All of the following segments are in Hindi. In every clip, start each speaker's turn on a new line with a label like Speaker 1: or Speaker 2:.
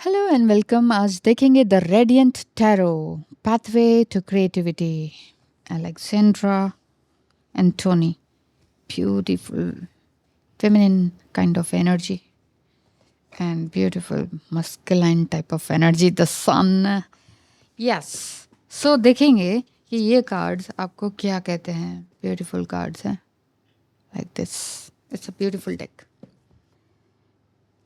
Speaker 1: Hello and welcome. आज देखेंगे the radiant tarot pathway to creativity, Alexandra Antony. Beautiful feminine kind of energy and beautiful masculine type of energy, the sun. Yes. So देखेंगे कि ये कार्ड्स आपको क्या कहते हैं। ब्यूटीफुल कार्ड्स हैं like this. It's a beautiful deck.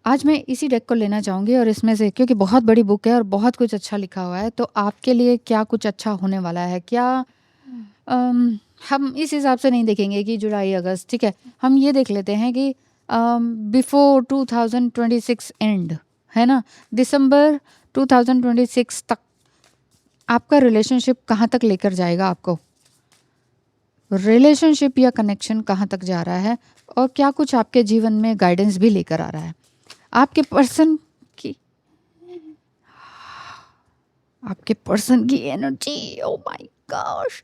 Speaker 1: आज मैं इसी डेक को लेना चाहूँगी और इसमें से, क्योंकि बहुत बड़ी बुक है और बहुत कुछ अच्छा लिखा हुआ है, तो आपके लिए क्या कुछ अच्छा होने वाला है क्या, हम इस हिसाब से नहीं देखेंगे कि जुलाई अगस्त, ठीक है। हम ये देख लेते हैं कि बिफोर 2026 एंड, है ना, दिसंबर 2026 तक आपका रिलेशनशिप कहाँ तक लेकर जाएगा, आपको रिलेशनशिप या कनेक्शन कहाँ तक जा रहा है, और क्या कुछ आपके जीवन में गाइडेंस भी लेकर आ रहा है। आपके पर्सन की एनर्जी, ओ माय गॉश,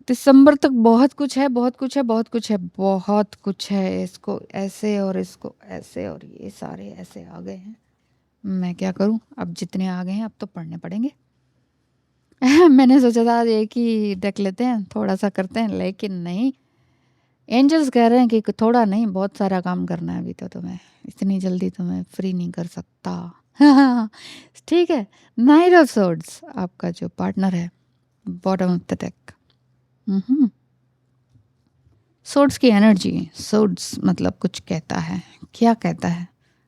Speaker 1: दिसंबर तक बहुत कुछ है, बहुत कुछ है, बहुत कुछ है, बहुत कुछ है। इसको ऐसे और इसको ऐसे और ये सारे ऐसे आ गए हैं। मैं क्या करूं, अब जितने आ गए हैं अब तो पढ़ने पड़ेंगे। मैंने सोचा था आज एक ही डेक लेते हैं, थोड़ा सा करते हैं, लेकिन नहीं, एंजल्स कह रहे हैं कि थोड़ा नहीं, बहुत सारा काम करना है अभी, तो तुम्हें इतनी जल्दी तुम्हें फ्री नहीं कर सकता। ठीक है। नाइट ऑफ सोर्ड्स आपका जो पार्टनर है, bottom of the deck. Swords की एनर्जी, सोर्ड्स मतलब कुछ कहता है, क्या कहता है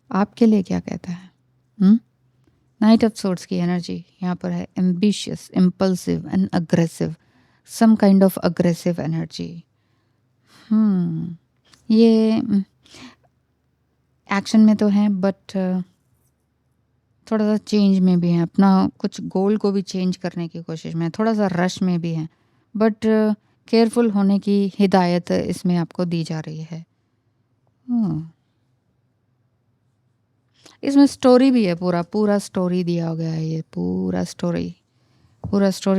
Speaker 1: आपके लिए, क्या कहता है। नाइट ऑफ सोर्ड्स की एनर्जी यहाँ पर है ambitious, impulsive and aggressive, some kind of aggressive energy. ये एक्शन में तो है, बट थोड़ा सा चेंज में भी है, अपना कुछ गोल को भी चेंज करने की कोशिश में, थोड़ा सा रश में भी है, बट केयरफुल होने की हिदायत इसमें आपको दी जा रही है। इसमें स्टोरी भी है, पूरा पूरा स्टोरी दिया गया है। ये पूरा स्टोरी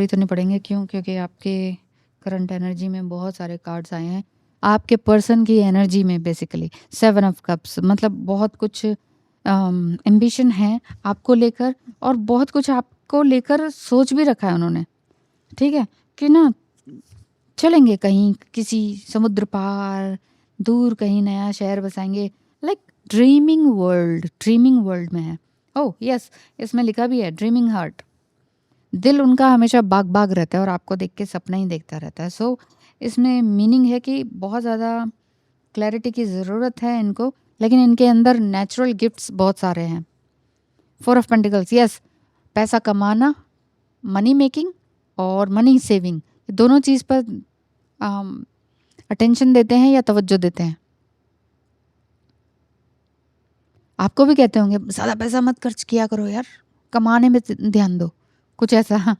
Speaker 1: तो नहीं पढ़ेंगे, क्यों, क्योंकि आपके करंट एनर्जी में बहुत सारे कार्ड्स आए हैं। आपके पर्सन की एनर्जी में बेसिकली 7 ऑफ कप्स, मतलब बहुत कुछ एम्बिशन है आपको लेकर, और बहुत कुछ आपको लेकर सोच भी रखा है उन्होंने, ठीक है, कि ना चलेंगे कहीं, किसी समुद्र पार दूर कहीं नया शहर बसाएंगे, लाइक ड्रीमिंग वर्ल्ड में है। ओह यस, इसमें लिखा भी है ड्रीमिंग हार्ट। दिल उनका हमेशा बाग बाग रहता है और आपको देख के सपना ही देखता रहता है। सो इसमें मीनिंग है कि बहुत ज़्यादा क्लैरिटी की ज़रूरत है इनको, लेकिन इनके अंदर नेचुरल गिफ्ट्स बहुत सारे हैं। 4 ऑफ पेंटिकल्स, यस, पैसा कमाना, मनी मेकिंग और मनी सेविंग, दोनों चीज़ पर अटेंशन देते हैं या तवज्जो देते हैं। आपको भी कहते होंगे ज़्यादा पैसा मत खर्च किया करो यार, कमाने में ध्यान दो, कुछ ऐसा।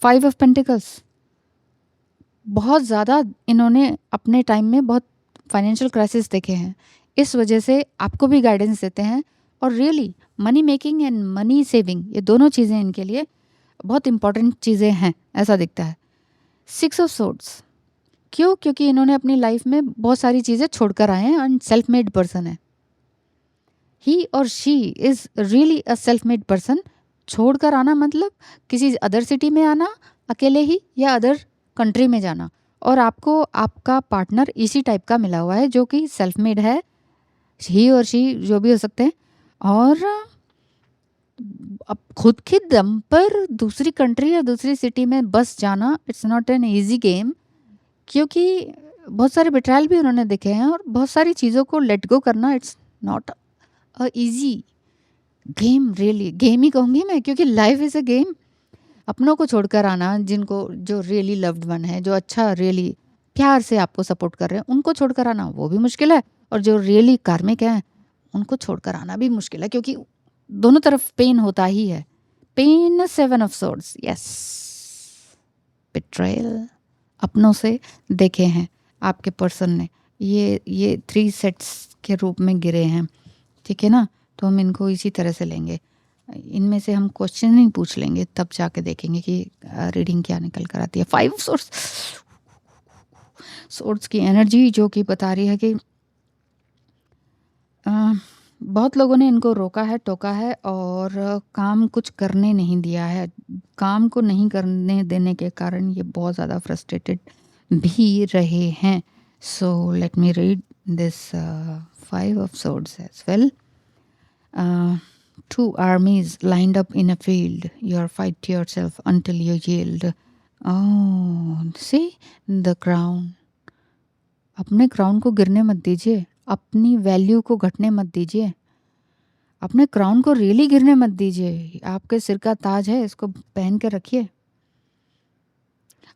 Speaker 1: 5 ऑफ पेंटिकल्स, बहुत ज़्यादा इन्होंने अपने टाइम में बहुत फाइनेंशियल क्राइसिस देखे हैं, इस वजह से आपको भी गाइडेंस देते हैं। और really money making and money saving, ये दोनों चीज़ें इनके लिए बहुत इंपॉर्टेंट चीज़ें हैं, ऐसा दिखता है। 6 ऑफ सोर्ड्स, क्यों, क्योंकि इन्होंने अपनी लाइफ में बहुत सारी चीज़ें छोड़कर आए हैं एंड सेल्फ मेड पर्सन है। ही और she is really a self made person. छोड़कर आना मतलब किसी अदर सिटी में आना अकेले ही, या अदर कंट्री में जाना, और आपको आपका पार्टनर इसी टाइप का मिला हुआ है जो कि सेल्फ मेड है, ही और शी जो भी हो सकते हैं। और अब खुद के दम पर दूसरी कंट्री या दूसरी सिटी में बस जाना, it's not an easy game, क्योंकि बहुत सारे बिट्रायल भी उन्होंने देखे हैं, और बहुत सारी चीज़ों को लेट गो करना, it's not a easy game. Really game ही कहूँगी मैं, क्योंकि लाइफ इज़ अ गेम। अपनों को छोड़कर आना, जिनको, जो रियली लव्ड वन है, जो अच्छा रियली प्यार से आपको सपोर्ट कर रहे हैं, उनको छोड़कर आना वो भी मुश्किल है, और जो रियली कार्मिक हैं उनको छोड़कर आना भी मुश्किल है, क्योंकि दोनों तरफ पेन होता ही है। Pain, 7 of swords, yes, betrayal, अपनों से देखे हैं आपके पर्सन ने, ये 3 सेट्स के रूप में गिरे हैं, ठीक है ना। तो हम इनको इसी तरह से लेंगे, इनमें से हम क्वेश्चन नहीं पूछ लेंगे, तब जाके देखेंगे कि रीडिंग क्या निकल कर आती है। 5 सोर्ड्स की एनर्जी जो कि बता रही है कि बहुत लोगों ने इनको रोका है, टोका है और काम कुछ करने नहीं दिया है। काम को नहीं करने देने के कारण ये बहुत ज़्यादा फ्रस्ट्रेटेड भी रहे हैं। So let me read this 5 of Swords as well. Two armies lined up in a field. You fight yourself until you yield. Oh, see the crown. अपने क्राउन को गिरने मत दीजिए, अपनी वैल्यू को घटने मत दीजिए, अपने क्राउन को रियली गिरने मत दीजिए। आपके सिर का ताज है, इसको पहन के रखिए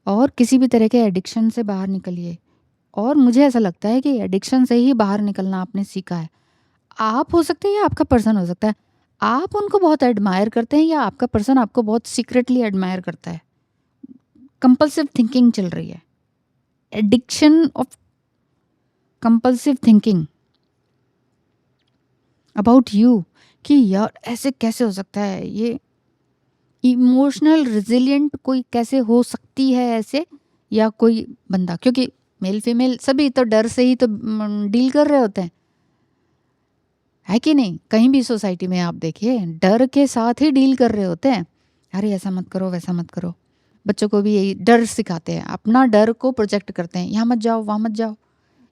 Speaker 1: और किसी भी तरह के एडिक्शन से बाहर निकलिए। और मुझे ऐसा लगता है कि एडिक्शन से ही बाहर निकलना आपने सीखा है। आप हो सकते हैं या आपका पर्सन हो सकता है, आप उनको बहुत एडमायर करते हैं या आपका पर्सन आपको बहुत सीक्रेटली एडमायर करता है। कंपल्सिव थिंकिंग चल रही है, addiction of compulsive thinking about you कि यार ऐसे कैसे हो सकता है, ये इमोशनल रिजिलियंट कोई कैसे हो सकती है ऐसे, या कोई बंदा, क्योंकि मेल फीमेल सभी तो डर से ही तो डील कर रहे होते हैं, है कि नहीं। कहीं भी सोसाइटी में आप देखिए डर के साथ ही डील कर रहे होते हैं। अरे ऐसा मत करो, वैसा मत करो। बच्चों को भी यही डर सिखाते हैं, अपना डर को प्रोजेक्ट करते हैं। यहाँ मत जाओ, वहाँ मत जाओ,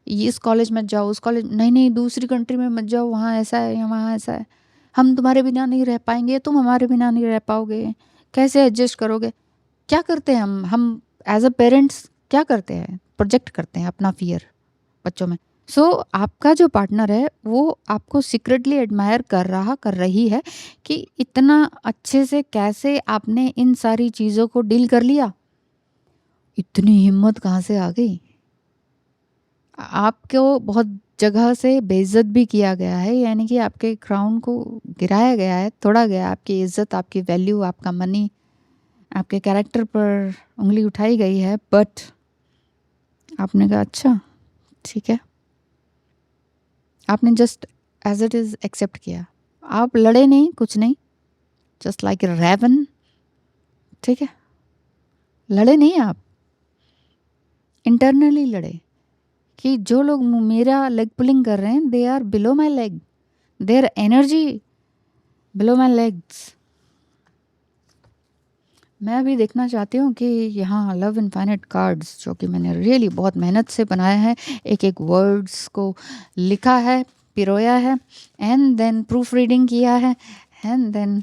Speaker 1: इस कॉलेज मत जाओ, उस कॉलेज नहीं नहीं, दूसरी कंट्री में मत जाओ, वहाँ ऐसा है या वहाँ ऐसा है, हम तुम्हारे बिना नहीं रह पाएंगे, तुम हमारे बिना नहीं रह पाओगे, कैसे एडजस्ट करोगे। क्या करते हैं हम एज अ पेरेंट्स क्या करते हैं, प्रोजेक्ट करते हैं अपना फियर बच्चों में। सो आपका जो पार्टनर है वो आपको सीक्रेटली एडमायर कर रही है कि इतना अच्छे से कैसे आपने इन सारी चीज़ों को डील कर लिया, इतनी हिम्मत कहाँ से आ गई। आपको बहुत जगह से बेइज्जत भी किया गया है, यानी कि आपके क्राउन को गिराया गया है, तोड़ा गया, आपकी इज्जत, आपकी वैल्यू, आपका मनी, आपके कैरेक्टर पर उंगली उठाई गई है। बट आपने कहा अच्छा ठीक है, आपने just as it is accept किया। आप लड़े नहीं, कुछ नहीं, जस्ट लाइक ए रेवन, ठीक है, लड़े नहीं आप, इंटरनली लड़े कि जो लोग मेरा लेग पुलिंग कर रहे हैं they are below my leg, their energy below my legs. मैं अभी देखना चाहती हूँ कि यहाँ लव इनफाइनाइट कार्ड्स, जो कि मैंने रियली बहुत मेहनत से बनाया है, एक एक वर्ड्स को लिखा है, पिरोया है, एंड देन प्रूफ रीडिंग किया है, एंड देन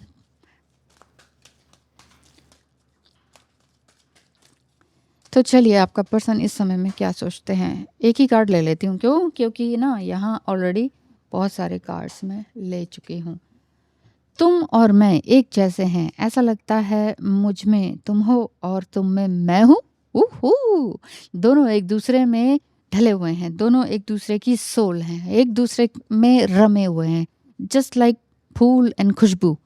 Speaker 1: तो चलिए आपका पर्सन इस समय में क्या सोचते हैं। एक ही कार्ड ले लेती हूँ, क्यों, क्योंकि ना यहाँ ऑलरेडी बहुत सारे कार्ड्स मैं ले चुकी हूँ। तुम और मैं एक जैसे हैं, ऐसा लगता है मुझ में तुम हो और तुम में मैं हूँ। उहू, दोनों एक दूसरे में ढले हुए हैं, दोनों एक दूसरे की सोल हैं, एक दूसरे में रमे हुए हैं, जस्ट लाइक फूल एंड खुशबू।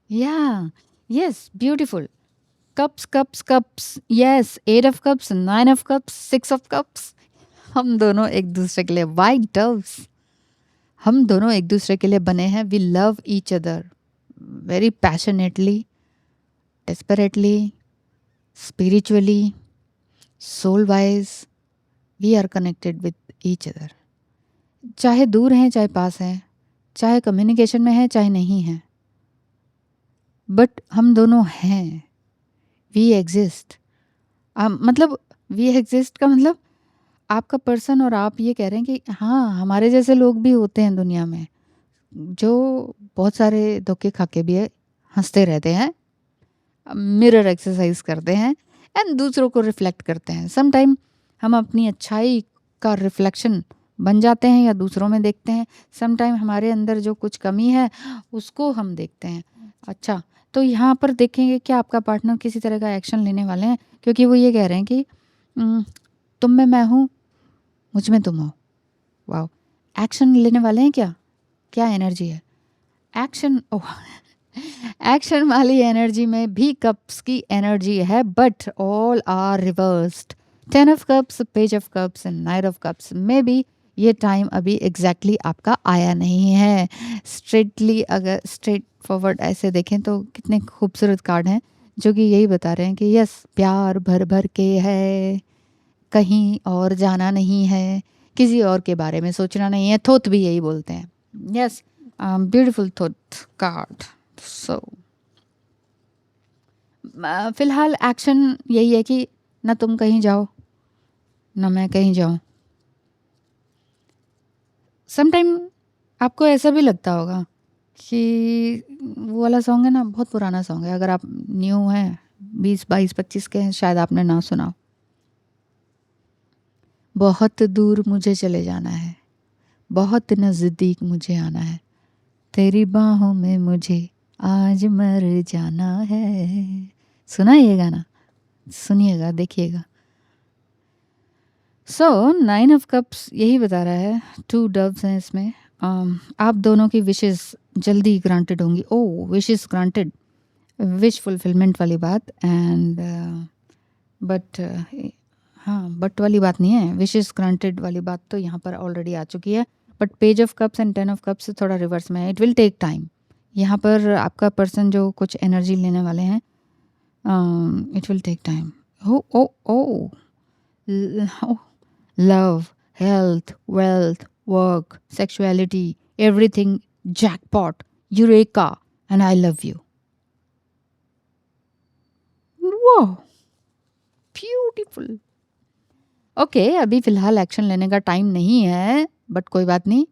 Speaker 1: या yes, beautiful. Cups cups cups, yes, 8 of Cups, 9 of Cups, 6 of Cups। हम दोनों एक दूसरे के लिए वाइट डव्स, हम दोनों एक दूसरे के लिए बने हैं। We love each other very passionately, desperately, spiritually, soul wise, we are connected with each other। चाहे दूर हैं चाहे पास हैं, चाहे कम्युनिकेशन में है चाहे नहीं है, बट हम दोनों हैं। वी एग्जिस्ट, मतलब वी एग्जिस्ट का मतलब आपका पर्सन और आप ये कह रहे हैं कि हाँ हमारे जैसे लोग भी होते हैं दुनिया में, जो बहुत सारे धोखे खा के भी है, हंसते रहते हैं, मिरर एक्सरसाइज करते हैं एंड दूसरों को रिफ्लेक्ट करते हैं। सम टाइम हम अपनी अच्छाई का रिफ्लेक्शन बन जाते हैं या दूसरों में देखते हैं। सम टाइम हमारे अंदर जो कुछ कमी है उसको हम देखते हैं। अच्छा, तो यहाँ पर देखेंगे कि आपका पार्टनर किसी तरह का एक्शन लेने वाले हैं, क्योंकि वो ये कह रहे हैं कि तुम में मैं हूँ, मुझ में तुम हो। वाह, एक्शन लेने वाले हैं क्या, क्या एनर्जी है एक्शन। ओह, एक्शन वाली एनर्जी में भी कप्स की एनर्जी है, but all are reversed. 10 of Cups, Page of Cups and 9 of Cups में भी ये टाइम अभी एग्जैक्टली आपका आया नहीं है। स्ट्रेटली अगर स्ट्रेट फॉरवर्ड ऐसे देखें तो कितने खूबसूरत कार्ड हैं जो कि यही बता रहे हैं कि यस, प्यार भर भर के है, कहीं और जाना नहीं है, किसी और के बारे में सोचना नहीं है। थोत भी यही बोलते हैं, yes. Beautiful thought card. So फिलहाल एक्शन यही है कि ना तुम कहीं जाओ ना मैं कहीं जाऊं. समटाइम आपको ऐसा भी लगता होगा कि वो वाला सॉन्ग है ना, बहुत पुराना सॉन्ग है, अगर आप न्यू हैं 20 22 25 के हैं शायद आपने ना सुना हो. बहुत दूर मुझे चले जाना है, बहुत नज़दीक मुझे आना है, तेरी बाहों में मुझे आज मर जाना है. सुना है ये गाना? सुनिएगा, देखिएगा. सो 9 ऑफ कप्स यही बता रहा है. 2 डव्स हैं इसमें. आप दोनों की विशेस जल्दी ग्रांटेड होंगी. ओ, विशेस ग्रांटेड, विश फुलफिलमेंट वाली बात. एंड बट हाँ, बट वाली बात नहीं है, विशेस ग्रांटेड वाली बात तो यहाँ पर ऑलरेडी आ चुकी है. But page of cups and 10 of cups थोड़ा रिवर्स में है. It will take time. यहाँ पर आपका पर्सन जो कुछ एनर्जी लेने वाले हैं, it will take time. Oh oh oh, love, health, wealth, work, sexuality, everything jackpot, eureka, and I love you. वाह, ब्यूटीफुल. ओके, अभी फिलहाल एक्शन लेने का टाइम नहीं है, बट कोई बात नहीं,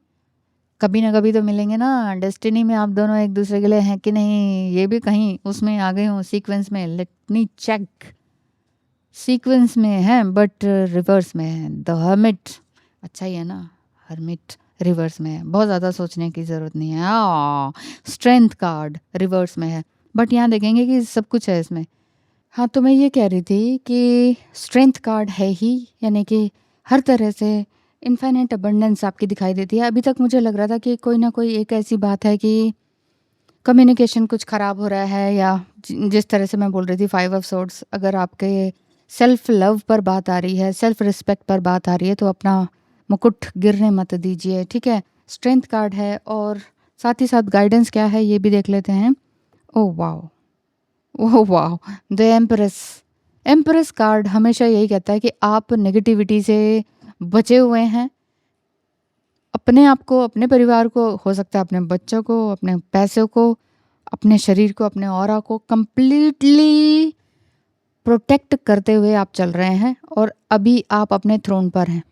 Speaker 1: कभी ना कभी तो मिलेंगे ना. डेस्टिनी में आप दोनों एक दूसरे के लिए हैं कि नहीं, ये भी कहीं उसमें आ गए हो सीक्वेंस में. Let me check. सीक्वेंस में है बट रिवर्स में है. द हर्मिट, अच्छा ही है ना, हर्मिट रिवर्स में है, बहुत ज़्यादा सोचने की ज़रूरत नहीं है. स्ट्रेंथ कार्ड रिवर्स में है, बट यहाँ देखेंगे कि सब कुछ है इसमें. हाँ, तो मैं ये कह रही थी कि स्ट्रेंथ कार्ड है ही, यानी कि हर तरह से इनफाइनाइट अबंडेंस आपकी दिखाई देती है. अभी तक मुझे लग रहा था कि कोई ना कोई एक ऐसी बात है कि कम्युनिकेशन कुछ ख़राब हो रहा है, या जिस तरह से मैं बोल रही थी 5 ऑफ सोर्ड्स, अगर आपके सेल्फ लव पर बात आ रही है, सेल्फ रिस्पेक्ट पर बात आ रही है, तो अपना मुकुट गिरने मत दीजिए. ठीक है, स्ट्रेंथ कार्ड है. और साथ ही साथ गाइडेंस क्या है ये भी देख लेते हैं. Oh wow, oh wow, the empress. Empress card हमेशा यही कहता है कि आप नेगेटिविटी से बचे हुए हैं. अपने आप को, अपने परिवार को, हो सकता है अपने बच्चों को, अपने पैसों को, अपने शरीर को, अपने ऑरा को कंप्लीटली प्रोटेक्ट करते हुए आप चल रहे हैं. और अभी आप अपने थ्रोन पर हैं,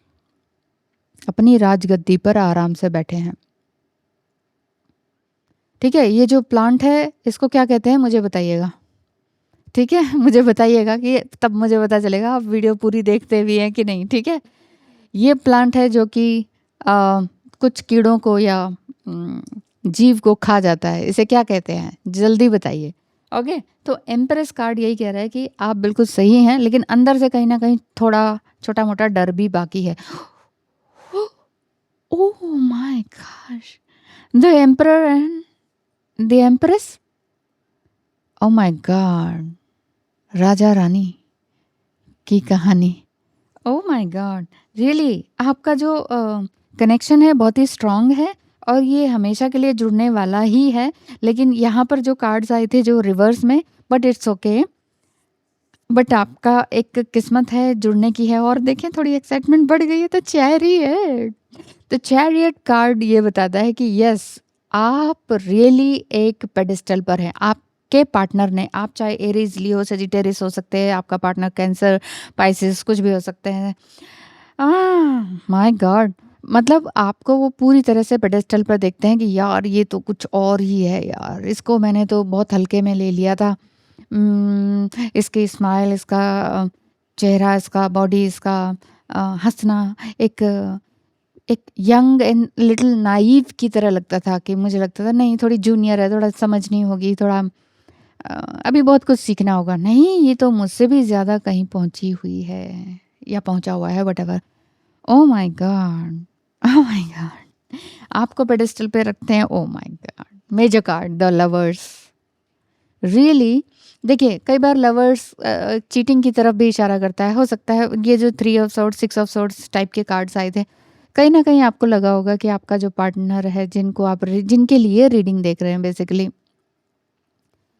Speaker 1: अपनी राजगद्दी पर आराम से बैठे हैं. ठीक है, ये जो प्लांट है इसको क्या कहते हैं मुझे बताइएगा. ठीक है, मुझे बताइएगा, कि तब मुझे पता चलेगा आप वीडियो पूरी देखते भी हैं कि नहीं. ठीक है, ये प्लांट है जो कि कुछ कीड़ों को या जीव को खा जाता है. इसे क्या कहते हैं, जल्दी बताइए. ओके, तो एम्प्रेस कार्ड यही कह रहा है कि आप बिल्कुल सही हैं, लेकिन अंदर से कहीं ना कहीं थोड़ा छोटा मोटा डर भी बाकी है. Oh my gosh, the emperor and the empress. Oh my god, राजा रानी की कहानी. ओह माय गॉड, रियली आपका जो कनेक्शन है बहुत ही स्ट्रांग है, और ये हमेशा के लिए जुड़ने वाला ही है. लेकिन यहाँ पर जो कार्ड्स आए थे जो रिवर्स में, बट इट्स ओके. बट आपका एक किस्मत है जुड़ने की है. और देखें, थोड़ी एक्साइटमेंट बढ़ गई है. तो चैरियट, तो चैरियट कार्ड ये बताता है कि यस, आप रियली एक पेडिस्टल पर हैं. आपके पार्टनर ने, आप चाहे एरीज, लियो, सेजिटेरियस हो सकते हैं, आपका पार्टनर कैंसर, पाइसिस, कुछ भी हो सकते हैं. माय गॉड, मतलब आपको वो पूरी तरह से पेडेस्टल पर देखते हैं कि यार ये तो कुछ और ही है यार, इसको मैंने तो बहुत हल्के में ले लिया था. इसकी स्माइल, इसका चेहरा, इसका बॉडी, इसका हंसना एक एक यंग एंड लिटिल नाइव की तरह लगता था. कि मुझे लगता था नहीं, थोड़ी जूनियर है, थोड़ा समझ नहीं होगी, थोड़ा अभी बहुत कुछ सीखना होगा. नहीं, ये तो मुझसे भी ज़्यादा कहीं पहुंची हुई है या पहुंचा हुआ है, what. Oh my god, oh my god, आपको पेडेस्टल पे रखते हैं. Oh my god, major card, the lovers. Really, देखिए कई बार लवर्स चीटिंग की तरफ भी इशारा करता है. हो सकता है ये जो 3 of swords, 6 of swords type के कार्ड्स आए थे, कहीं ना कहीं आपको लगा होगा कि आपका जो पार्टनर है, जिनके लिए रीडिंग देख रहे हैं बेसिकली,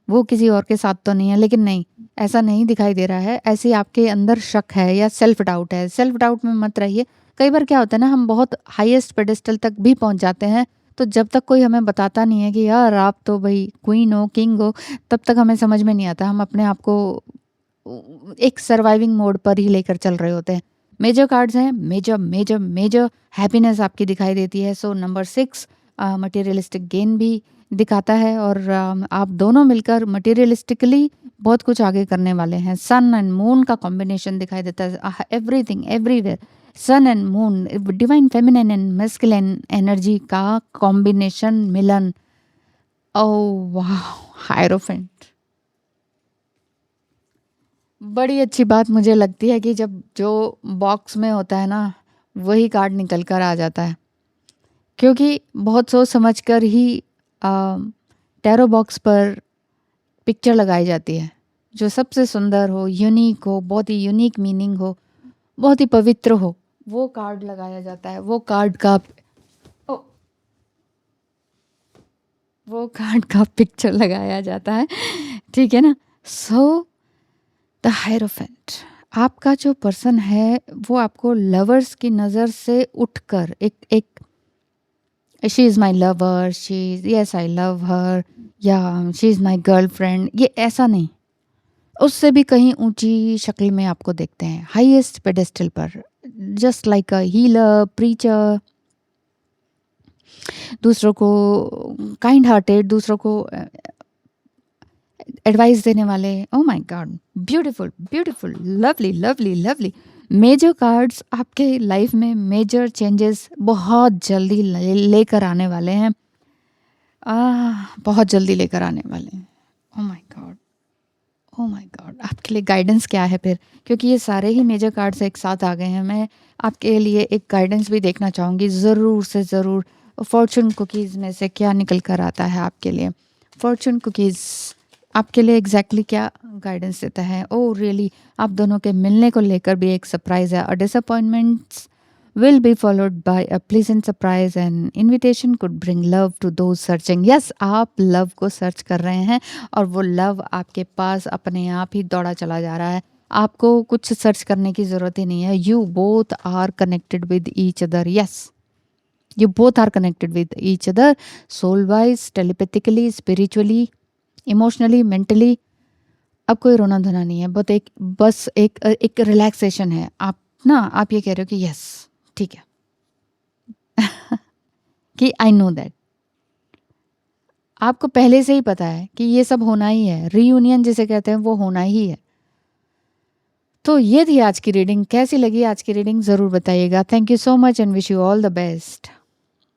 Speaker 1: वो किसी और के साथ तो नहीं है. लेकिन नहीं, ऐसा नहीं दिखाई दे रहा है. ऐसे आपके अंदर शक है या सेल्फ डाउट है. सेल्फ डाउट में मत रहिए. कई बार क्या होता है ना, हम बहुत हाईएस्ट पेडेस्टल तक भी पहुंच जाते हैं, तो जब तक कोई हमें बताता नहीं है कि यार आप तो भाई क्वीन हो, किंग हो, तब तक हमें समझ में नहीं आता। हम अपने आप को एक सर्वाइविंग मोड पर ही लेकर चल रहे होते हैं। मेजर कार्ड्स हैं, मेजर मेजर मेजर हैप्पीनेस आपकी दिखाई देती है। सो नंबर 6 मटेरियलिस्टिक गेन भी दिखाता है, और आप दोनों मिलकर मटेरियलिस्टिकली बहुत कुछ आगे करने वाले हैं। सन एंड मून का कॉम्बिनेशन दिखाई देता है, everything everywhere, sun and moon, divine feminine and masculine energy का कॉम्बिनेशन, मिलन। ओह वाह, हायरोफेंट। बड़ी अच्छी बात मुझे लगती है कि जब जो बॉक्स में होता है ना, वही कार्ड निकल कर आ जाता है, क्योंकि बहुत सोच समझ कर ही टैरो बॉक्स पर पिक्चर लगाई जाती है जो सबसे सुंदर हो, यूनिक हो, बहुत ही यूनिक मीनिंग हो, बहुत ही पवित्र हो, वो कार्ड लगाया जाता है। ओ, वो कार्ड का पिक्चर लगाया जाता है, ठीक है ना। सो द हायरोफेंट, आपका जो पर्सन है वो आपको लवर्स की नज़र से उठकर एक एक she is my lover, she yes I love हर, या शी इज़ माई गर्लफ्रेंड, ये ऐसा नहीं, उससे भी कहीं ऊंची शक्ल में आपको देखते हैं, हाईएस्ट पेडेस्टल पर, just like a healer, preacher, दूसरों को काइंड हार्टेड, दूसरों को एडवाइस देने वाले। Oh my god, beautiful beautiful, lovely lovely lovely. Major cards आपके लाइफ में मेजर चेंजेस बहुत जल्दी लेकर आने वाले हैं, बहुत जल्दी लेकर आने वाले हैं। ओ my God, O my God, आपके लिए गाइडेंस क्या है फिर, क्योंकि ये सारे ही मेजर कार्ड्स एक साथ आ गए हैं। मैं आपके लिए एक गाइडेंस भी देखना चाहूँगी, ज़रूर से ज़रूर। फॉर्चून कुकीज़ में से क्या निकल कर आता है आपके लिए? फॉर्चून कुकीज़ आपके लिए एग्जैक्टली क्या गाइडेंस देता है? ओह रियली, आप दोनों के मिलने को लेकर भी एक सरप्राइज़ है। अ disappointments will be followed by a pleasant surprise and invitation could bring love to those searching. Yes, आप लव को सर्च कर रहे हैं और वो लव आपके पास अपने आप ही दौड़ा चला जा रहा है। आपको कुछ सर्च करने की ज़रूरत ही नहीं है। You both are connected with each other. Yes, you both are connected with each other, soul wise, telepathically, spiritually, emotionally, mentally. अब कोई रोना धोना नहीं है, बस एक रिलैक्सेशन है। आप ये कह रहे हो कि यस, ठीक है, कि आई नो दैट, आपको पहले से ही पता है कि ये सब होना ही है, रीयूनियन जिसे कहते हैं वो होना ही है। तो ये थी आज की रीडिंग। कैसी लगी आज की रीडिंग ज़रूर बताइएगा। Thank you so much and wish you all the best.